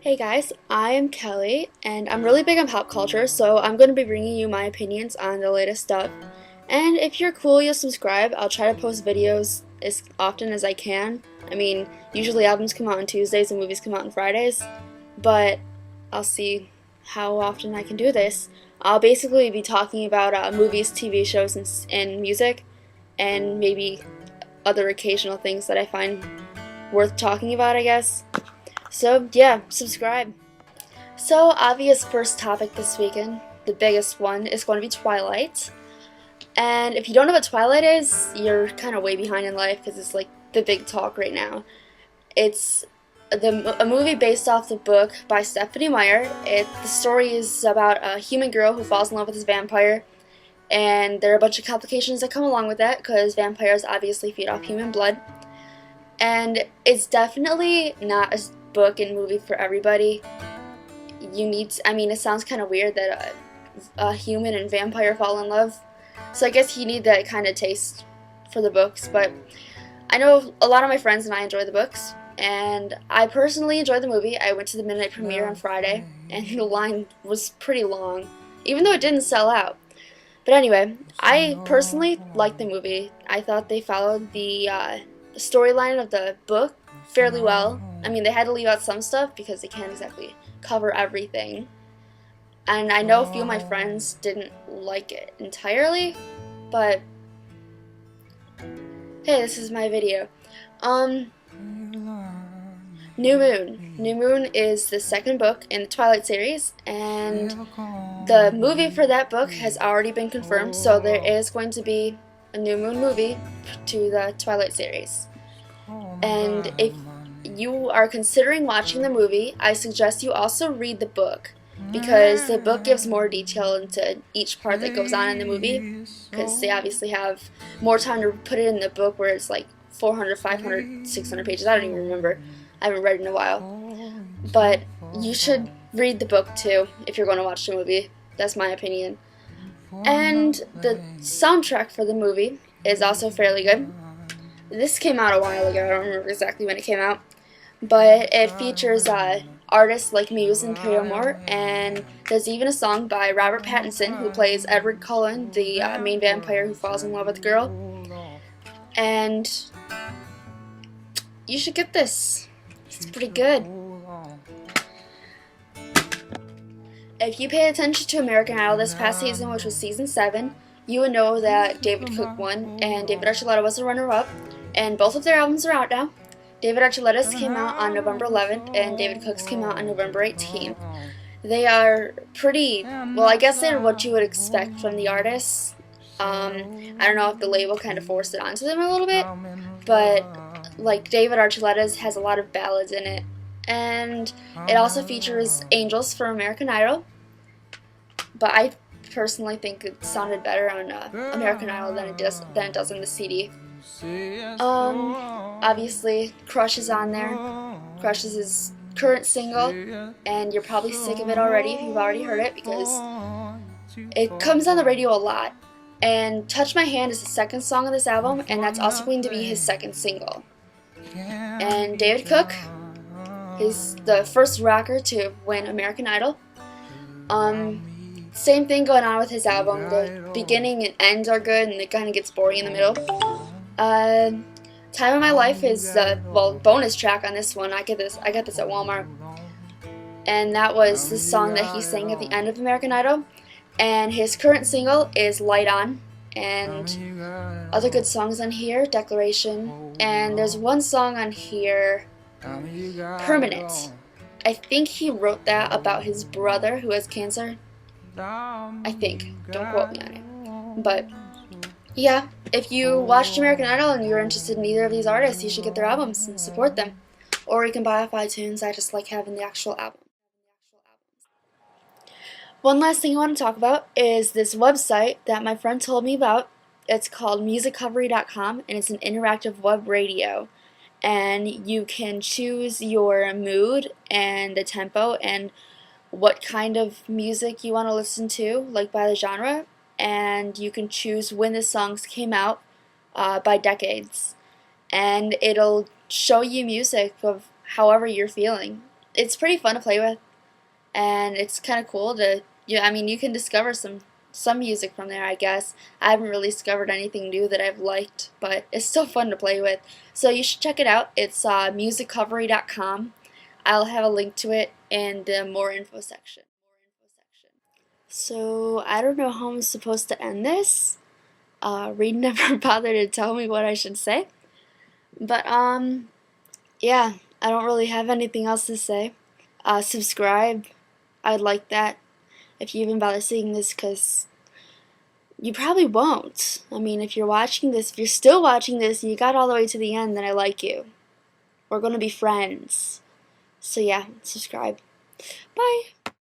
Hey guys, I am Kelly, and I'm really big on pop culture, so I'm going to be bringing you my opinions on the latest stuff. And if you're cool, you'll subscribe. I'll try to post videos as often as I can. Usually albums come out on Tuesdays and movies come out on Fridays, but I'll see how often I can do this. I'll basically be talking about movies, TV shows, and music, and maybe other occasional things that I find worth talking about, I guess. So, yeah, subscribe. So, obvious first topic this weekend, the biggest one, is going to be Twilight. And if you don't know what Twilight is, you're kind of way behind in life because it's like the big talk right now. It's a movie based off the book by Stephanie Meyer. The story is about a human girl who falls in love with this vampire, and there are a bunch of complications that come along with that because vampires obviously feed off human blood. And it's definitely not a book and movie for everybody. It sounds kind of weird that a human and vampire fall in love. So I guess you need that kind of taste for the books. But I know a lot of my friends and I enjoy the books. And I personally enjoyed the movie. I went to the midnight premiere on Friday, and the line was pretty long, even though it didn't sell out. But anyway, I personally liked the movie. I thought they followed the storyline of the book fairly well. They had to leave out some stuff because they can't exactly cover everything. And I know a few of my friends didn't like it entirely, but hey, this is my video. New Moon. New Moon is the second book in the Twilight series, and the movie for that book has already been confirmed, so there is going to be a New Moon movie to the Twilight series. And if you are considering watching the movie, I suggest you also read the book, because the book gives more detail into each part that goes on in the movie, because they obviously have more time to put it in the book where it's like 400, 500, 600 pages. I don't even remember. I haven't read it in a while. But you should read the book too if you're going to watch the movie. That's my opinion. And the soundtrack for the movie is also fairly good. This came out a while ago. I don't remember exactly when it came out. But it features artists like Muse and Paramore, and there's even a song by Robert Pattinson, who plays Edward Cullen, the main vampire who falls in love with the girl. And you should get this. It's pretty good. If you paid attention to American Idol this past season, which was season 7, you would know that David Cook won and David Archuleta was the runner-up, and both of their albums are out now. David Archuleta's came out on November 11th, and David Cook's came out on November 18th. They are pretty, well, I guess they're what you would expect from the artists. I don't know if the label kind of forced it onto them a little bit, but like David Archuleta's has a lot of ballads in it. And it also features Angels from American Idol, but I personally think it sounded better on American Idol than it does in the CD. Obviously, Crush is on there. Crush is his current single, and you're probably sick of it already if you've already heard it, because it comes on the radio a lot. And Touch My Hand is the second song of this album, and that's also going to be his second single. And David Cook is the first rocker to win American Idol. Same thing going on with his album. The beginning and ends are good, and it kind of gets boring in the middle. Time of My Life is the bonus track on this one. I got this at Walmart, and that was the song that he sang at the end of American Idol. And his current single is Light On, and other good songs on here, Declaration, and there's one song on here, Permanent. I think he wrote that about his brother who has cancer. I think. Don't quote me on it. But yeah, if you watched American Idol and you're interested in either of these artists, you should get their albums and support them. Or you can buy off iTunes. I just like having the actual album. One last thing I want to talk about is this website that my friend told me about. It's called Musicovery.com, and it's an interactive web radio. And you can choose your mood and the tempo and what kind of music you want to listen to, like by the genre. And you can choose when the songs came out by decades. And it'll show you music of however you're feeling. it's pretty fun to play with, and it's kind of cool to, I mean, you can discover some music from there, I guess. I haven't really discovered anything new that I've liked, but it's still fun to play with. So you should check it out. It's musicovery.com. I'll have a link to it in the more info section. So I don't know how I'm supposed to end this. Reed never bothered to tell me what I should say. But yeah, I don't really have anything else to say. Subscribe. I'd like that if you even bother seeing this, because you probably won't. I mean, if you're watching this, if you're still watching this and you got all the way to the end, then I like you. We're gonna be friends. So yeah, subscribe. Bye.